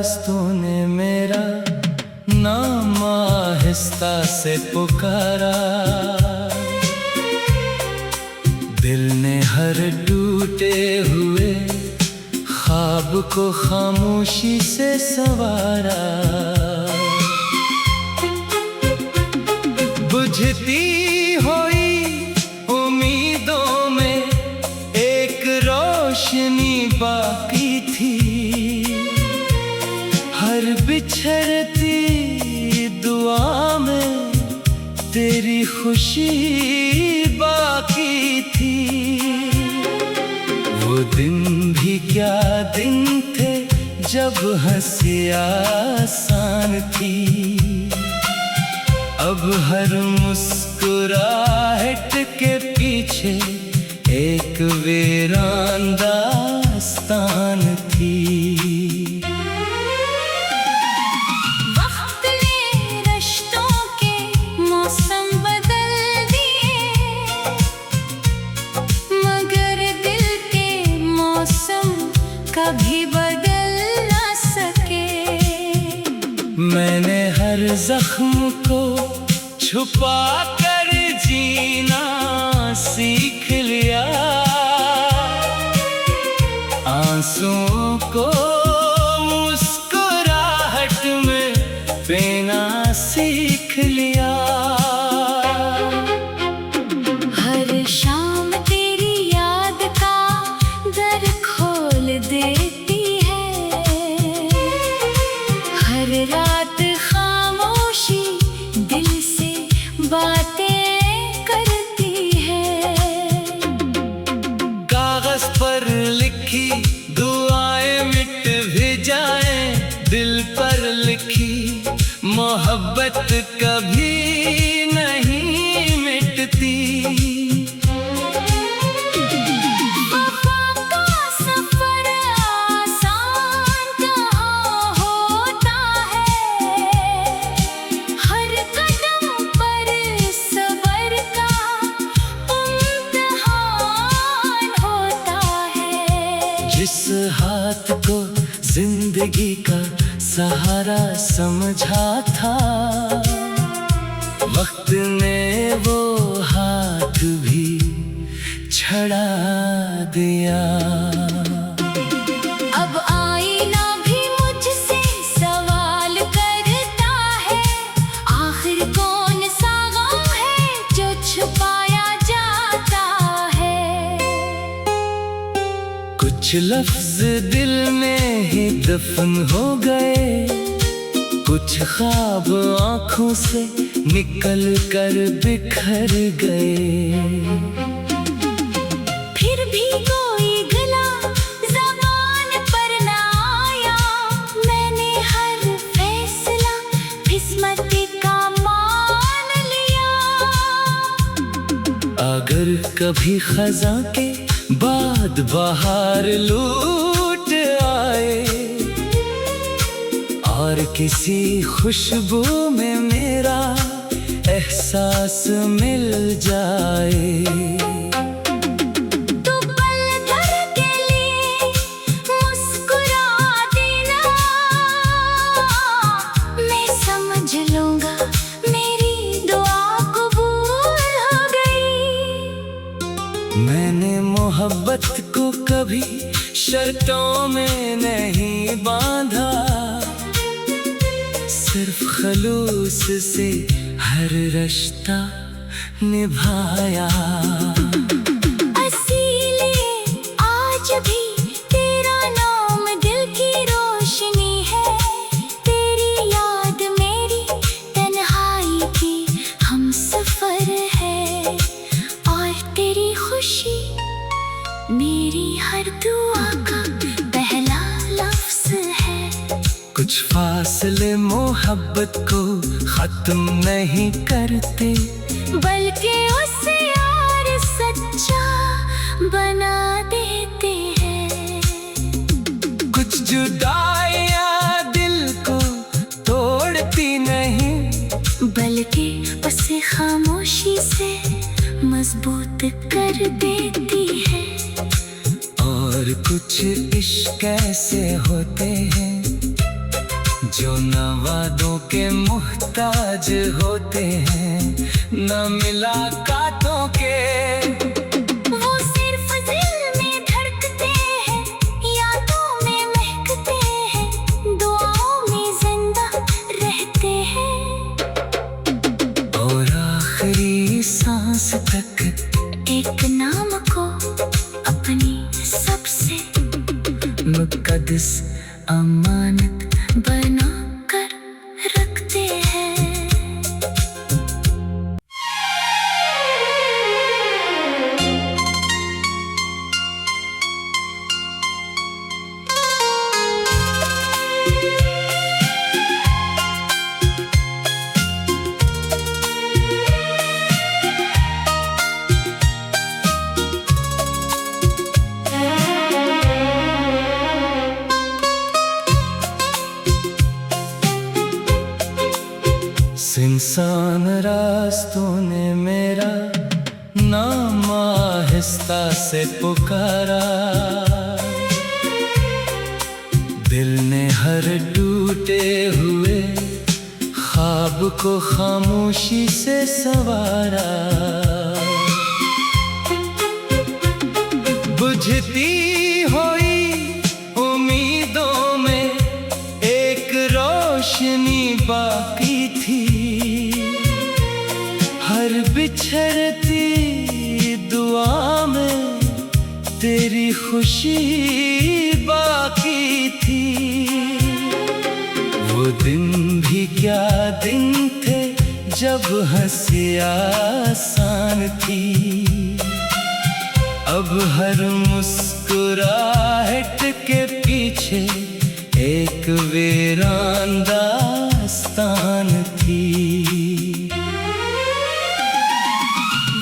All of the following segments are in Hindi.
पास तूने मेरा नाम आहिस्ता से पुकारा। दिल ने हर टूटे हुए ख्वाब को खामोशी से संवारा। बुझती हुई उम्मीदों में एक रोशनी बाकी थी। हर बिछड़ती दुआ में तेरी खुशी बाकी थी। वो दिन भी क्या दिन थे जब हंसी आसान थी। अब हर मुस्कुराहट के पीछे एक वीरान दास्तान थी। वक्त ने रिश्तों के मौसम बदल दिए, मगर दिल के मौसम कभी बदल ना सके। मैंने हर जख्म को छुपा कर जीना सीख लिया। आंसुओं को मुस्कुराहट में पीना सीख लिया। हर शाम तेरी याद का दर खोल देती है। हर रात खामोशी दिल से बातें करती है। कागज पर लिखी दुआएं मिट भी जाएं, दिल पर लिखी मोहब्बत कभी नहीं मिटती। वफा का सफर आसान कहाँ होता है। हर कदम पर सब्र का इम्तिहान होता है। जिस हाथ को जिंदगी का सहारा समझा था, वक्त ने वो हाथ भी छड़ा दिया। अब आईना भी मुझसे सवाल करता है, आखिर कौन सा गम है जो छुपाया जाता है। कुछ लफ्ज दिल में ही दफन हो गए, कुछ ख्वाब आँखों से निकल कर बिखर गए। फिर भी कोई गला ज़बान पर न आया। मैंने हर फैसला किस्मत का मान लिया। अगर कभी खज़ां के बाद बहार लूट आए और किसी खुशबू में मेरा एहसास मिल जाए, तो पल भर के लिए मुस्कुरा देना। मैं समझ लूंगा मेरी दुआ कबूल हो गई। मैंने मोहब्बत को कभी शर्तों में नहीं बांधा, सिर्फ खलूस से हर रिश्ता निभाया। असीले आज भी तेरा नाम दिल की रोशनी है। तेरी याद मेरी तन्हाई की हम सफर है, और तेरी खुशी मेरी हर दुआ का पहला लफ्ज है। कुछ फासले मोहब्बत को खत्म नहीं करते, बल्कि उसे और सच्चा बना देते हैं। कुछ जुदाइयां दिल को तोड़ती नहीं, बल्कि उसे खामोशी से मजबूत कर देती है। और कुछ इश्क ऐसे होते हैं जो न वादों के मुहताज होते हैं, न मुलाकातों के। वो सिर्फ दिल में धड़कते हैं, यादों में महकते हैं, दुआओं में जिंदा रहते हैं। और आखिरी सांस तक एक नाम को अपनी सबसे मुकद्दस अमानत बना कर रखते हैं। इंसान रास्तों ने मेरा नाम आहिस्ता से पुकारा, दिल ने हर टूटे हुए ख्वाब को खामोशी से संवारा। बुझती हुई उम्मीदों में एक रोशनी बाकी थी, हर बिछड़ती दुआ में तेरी खुशी बाकी थी। वो दिन भी क्या दिन थे जब हंसी आसान थी, अब हर मुस्कुराहट के पीछे एक वीरान दास्तान थी।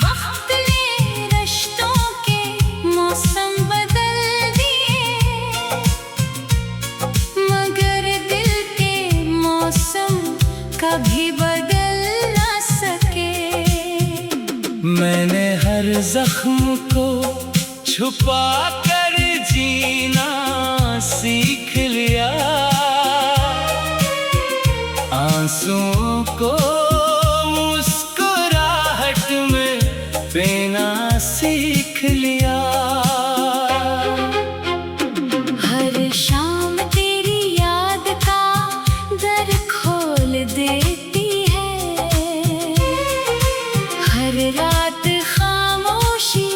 वक्त ने रिश्तों के मौसम बदल दिए, मगर दिल के मौसम कभी बदल ना सके। मैंने हर जख्म को छुपा कर जीना सीख लिया, आंसुओं को मुस्कुराहट में पीना सीख लिया। हर शाम तेरी याद का दर खोल देती है, हर रात खामोशी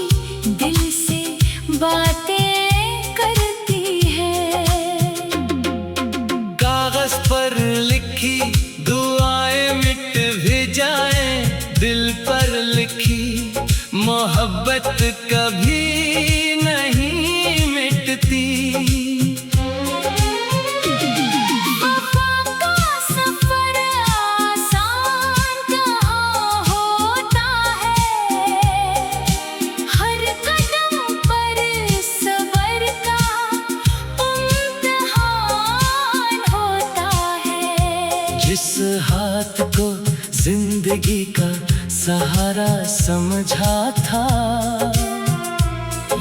दिल से बातें करती है। कागज पर लिखी दुआएं मिट भी जाएं, दिल पर लिखी मोहब्बत कभी नहीं मिटती। वफा का सफर आसान कहाँ होता है, हर कदम पर सब्र का इम्तिहान होता है। जिस हाथ को जिंदगी का सहारा समझा था,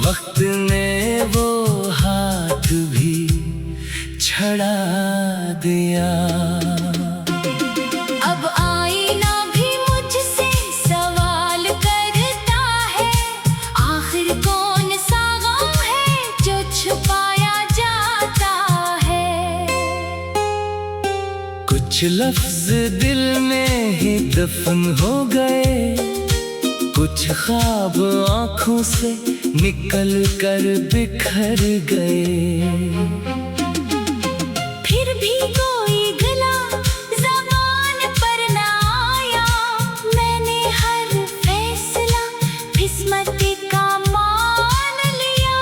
वक्त ने वो हाथ भी छड़ा दिया। अब आईना भी मुझसे सवाल करता है, आखिर कौन सा गम है जो छुपाया जाता है। कुछ लफ्ज दिल में ही दफन हो गए, कुछ ख्वाब आँखों से निकल कर बिखर गए। फिर भी कोई गला ज़बान पर ना आया, मैंने हर फैसला किस्मत का मान लिया।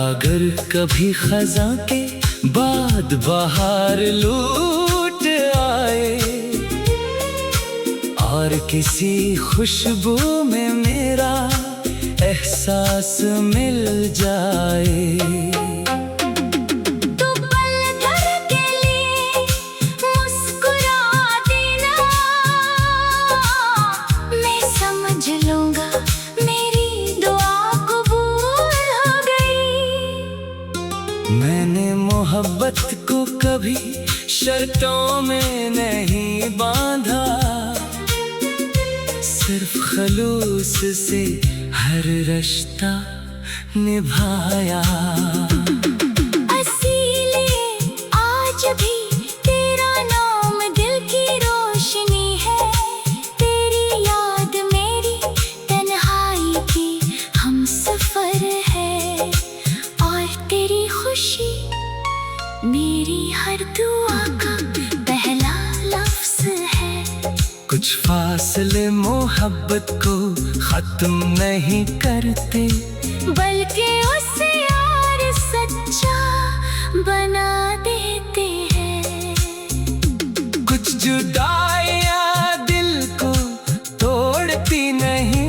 अगर कभी खज़ां के बाद बहार लूट आए और किसी खुशबू में मेरा एहसास मिल जाए, तो पल भर के लिए मुस्कुरा देना, मैं समझ लूंगा मेरी दुआ कबूल हो गई। मैंने मोहब्बत वक्त को कभी शर्तों में नहीं बांधा, सिर्फ खलूस से हर रिश्ता निभाया। असीले आज भी तेरा नाम दिल की रोशनी है, तेरी याद मेरी तन्हाई की हम सफर है, और तेरी खुशी मेरी हर दुआ का पहला लफ्ज़ है। कुछ फासले मोहब्बत को खत्म नहीं करते, बल्कि उसे यार सच्चा बना देते हैं। कुछ जुदाइयां दिल को तोड़ती नहीं,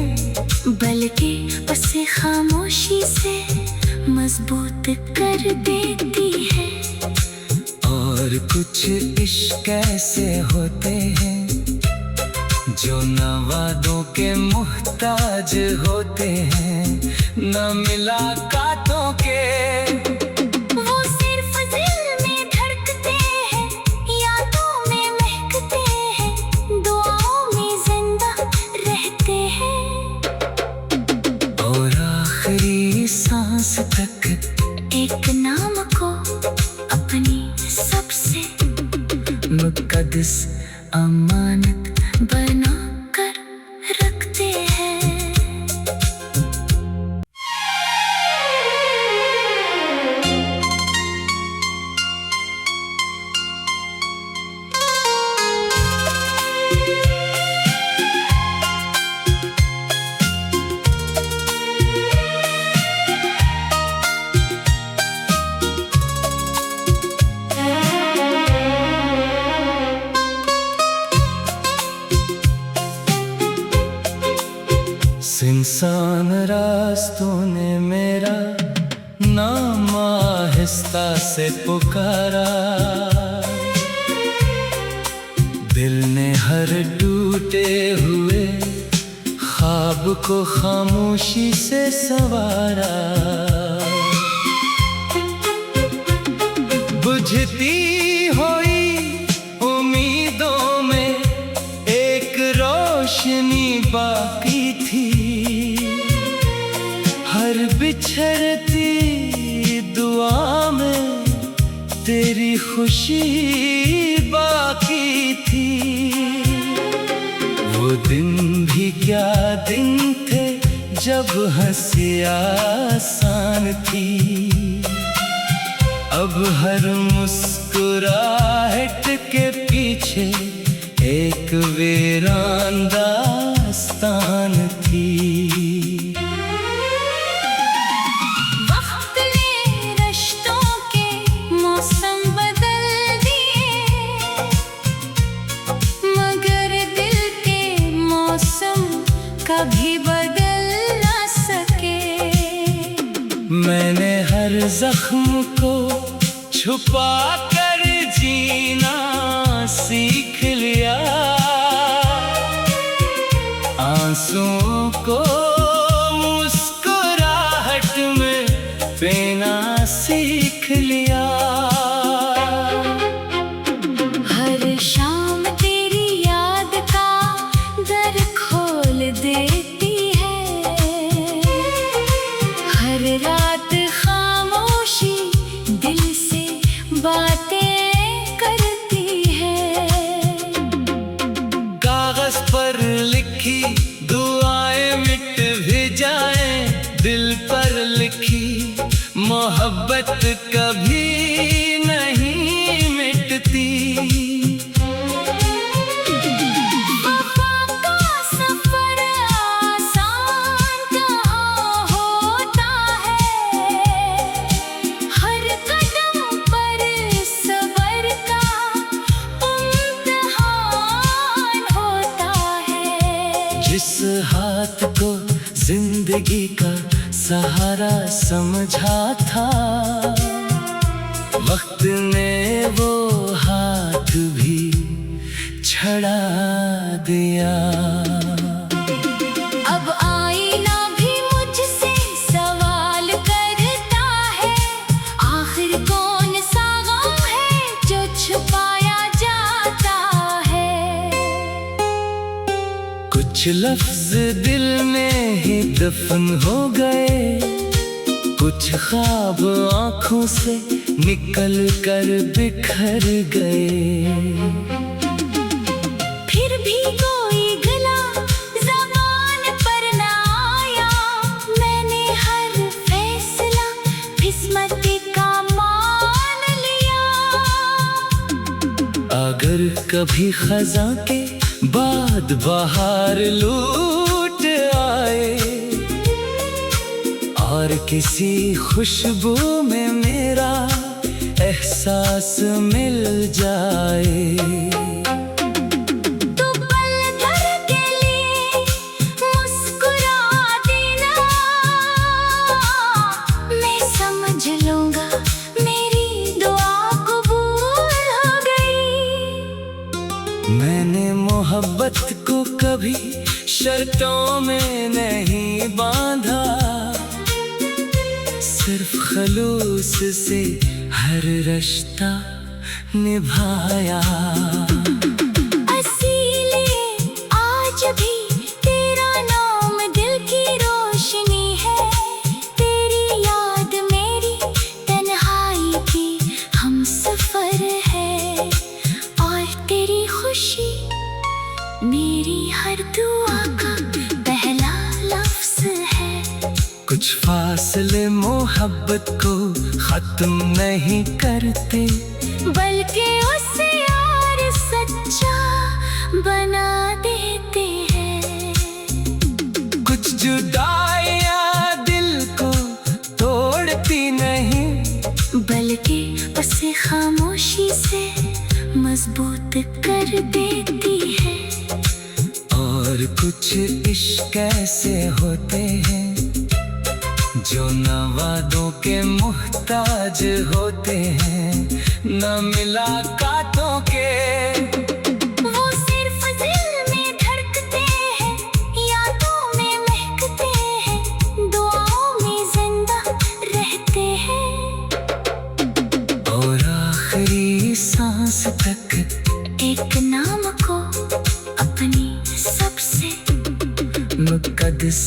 बल्कि उसे खामोशी से मजबूत कर देती है। और कुछ इश्क ऐसे होते हैं जो न वादों के मुहताज होते हैं, न मुलाकातों के। वो सिर्फ दिल में धड़कते हैं, यादों में महकते हैं, दुआओं में जिंदा रहते हैं, और आखिरी सांस तक एक नाम को अपनी सबसे मुकद्दस अमानत बना कर रखते हैं। इंसान रास्तों ने मेरा नाम आहिस्ता से पुकारा, दिल ने हर टूटे हुए ख्वाब को खामोशी से संवारा। बुझती हुई उम्मीदों में एक रोशनी बाकी थी, हर बिछड़ती दुआ में तेरी खुशी बाकी थी। वो दिन भी क्या दिन थे जब हंसी आसान थी, अब हर मुस्कुराहट के पीछे एक वीरान दास्तान थी। वक्त ने रिश्तों के मौसम बदल दिए, मगर दिल के मौसम कभी बदल ना सके। मैंने हर जख्म को छुपा कर जीना सीख लिया, आंसुओं को मुस्कुराहट में पीना सीख लिया। हर शाम तेरी याद का दर खोल देती है, हर रात खामोशी दिल से बातें करती है। कागज पर लिखी दुआएं मिट भी जाएं, दिल पर लिखी मोहब्बत कभी नहीं मिटती। वफा का सफर आसान कहाँ होता है, हर कदम पर सब्र का इम्तिहान होता है। जिस हाथ को जिंदगी का सहारा समझा था, वक्त ने वो हाथ भी छड़ा दिया। अब आईना भी मुझसे सवाल करता है, आखिर कौन सा गम है कुछ लफ्ज दिल में ही दफन हो गए, कुछ ख्वाब आंखों से निकल कर बिखर गए। फिर भी कोई गला ज़बान पर न आया, मैंने हर फैसला किस्मत का मान लिया। अगर कभी खज़ां के बाद बहार लूट आए और किसी खुशबू में मेरा एहसास मिल जाए, तो पल भर के लिए मुस्कुरा देना, मैं समझ लूंगा मेरी दुआ कबूल हो गई। मैंने मोहब्बत को कभी शर्तों में नहीं बांधा, सिर्फ खलूस से हर रिश्ता निभाया। असीले आज भी तेरा नाम दिल की रोशनी है, तेरी याद मेरी तन्हाई की हम सफर है, और तेरी खुशी मेरी हर दुआ का पहला लफ्ज है। कुछ फासले मोहब्बत को खत्म नहीं करते, बल्कि उसे और सच्चा बना देते हैं। कुछ जुदाइयां दिल को तोड़ती नहीं, बल्कि उसे खामोशी से मजबूत कर देती है। और कुछ इश्क ऐसे होते हैं जो न वादों के मुहताज होते हैं, न मुलाकातों के। वो सिर्फ दिल में धड़कते हैं, यादों में महकते हैं, दुआओं में जिंदा रहते हैं, और आखिरी सांस तक एक नाम को अपनी सबसे मुकद्दस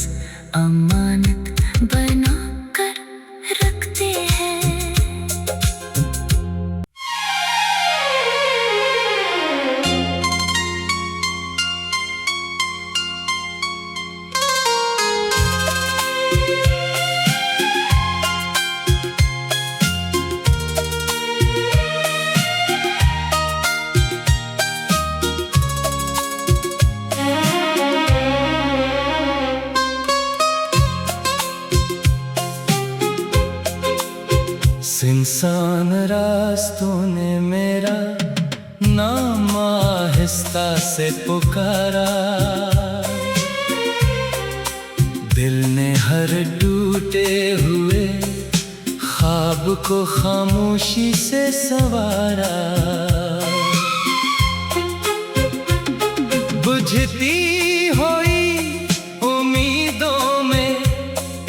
अमानत बना कर रखते हैं। इंसान रास्तों ने मेरा नाम आहिस्ता से पुकारा, दिल ने हर टूटे हुए ख्वाब को खामोशी से संवारा। बुझती हुई उम्मीदों में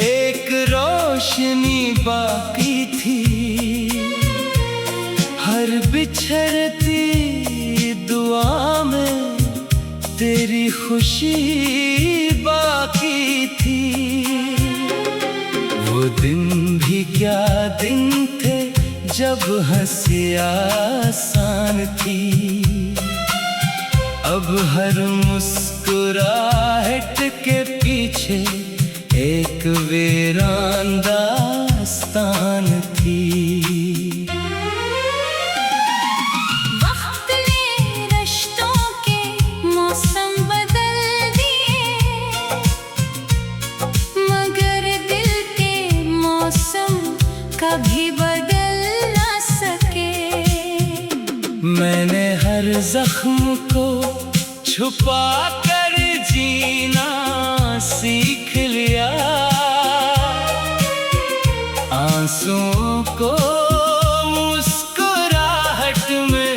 एक रोशनी बाकी थी, हर बिछड़ती दुआ में तेरी खुशी बाकी थी। वो दिन भी क्या दिन थे जब हंसी आसान थी, अब हर मुस्कुराहट के पीछे एक वीरान दास्तान थी। वक्त ने रिश्तों के मौसम बदल दिए, मगर दिल के मौसम कभी बदल ना सके। मैंने हर जख्म को छुपा कर जीना सीख लिया, आंसुओं को मुस्कुराहट में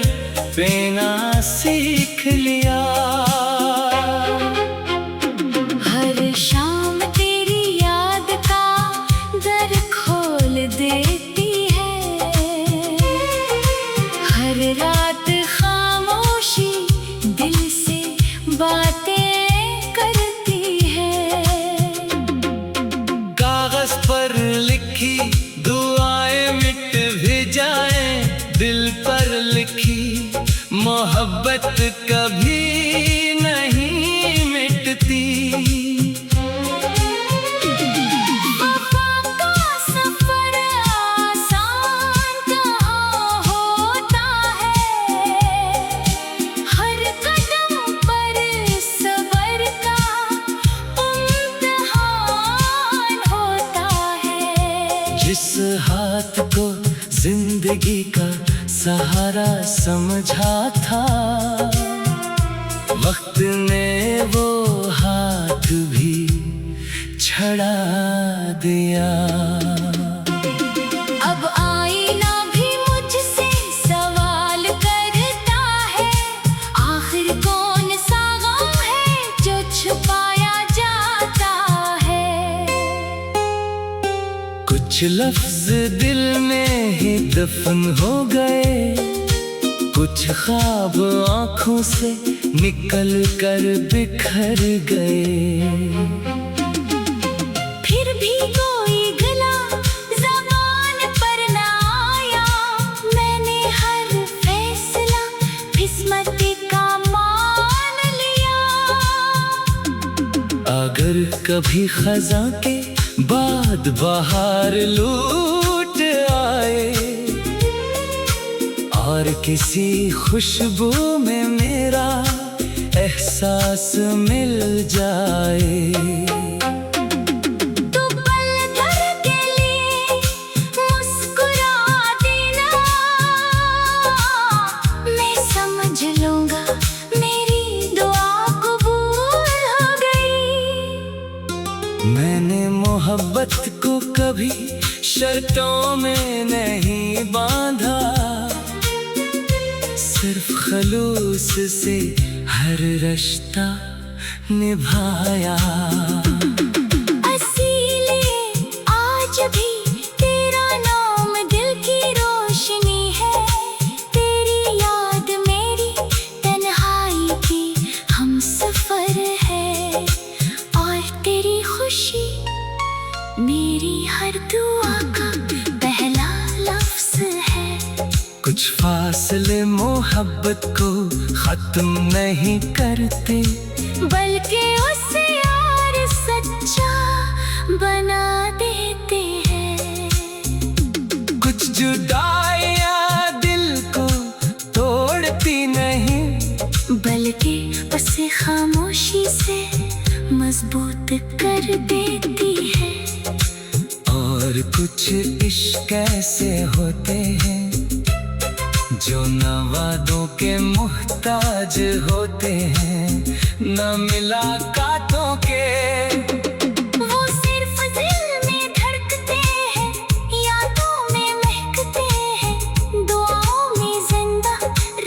पीना सीख लिया। हर शाम तेरी याद का दर खोल देती है, हर रात खामोशी दिल से बातें कर लिखी मोहब्बत कभी नहीं मिटती। वफा का सफर आसान कहाँ होता है, हर कदम पर सबर का इम्तिहान होता है। जिस हाथ को जिंदगी का सहारा समझा था, वक्त ने वो हाथ भी छड़ा दिया। अब आईना भी मुझसे सवाल करता है, आखिर कौन सा गम है जो छुपाया जाता है। कुछ लफ्ज दिल में ही दफन हो गए, कुछ ख्वाब आँखों से निकल कर बिखर गए। फिर भी कोई गला ज़बान पर न आया, मैंने हर फैसला किस्मत का मान लिया। अगर कभी खज़ां के बाद बहार लूट आए और किसी खुशबू में मेरा एहसास मिल जाए, तो पल भर के लिए मुस्कुरा देना, मैं समझ लूंगा मेरी दुआ कबूल हो गई। मैंने मोहब्बत को कभी शर्तों में नहीं बांधा, सिर्फ खलूस से हर रिश्ता निभाया। असीले आज भी तेरा नाम दिल की रोशनी है, तेरी याद मेरी तन्हाई की हम सफर है, और तेरी खुशी मेरी हर दुआ का पहला लफ्ज है। कुछ फासले मोहब्बत को खत्म नहीं करते, बल्कि उसे और सच्चा बना देते हैं। कुछ जुदाइयां दिल को तोड़ती नहीं, बल्कि उसे खामोशी से मजबूत कर देती है। और कुछ इश्क ऐसे होते हैं जो न वादों के मुहताज होते हैं, न मुलाकातों के। वो सिर्फ दिल में धड़कते हैं, यादों में महकते हैं, दुआओं में जिंदा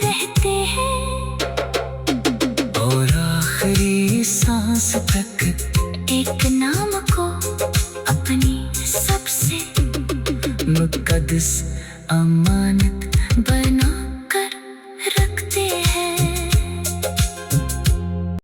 रहते हैं, और आखिरी सांस तक एक नाम को अपनी सबसे मुकद्दस अमानत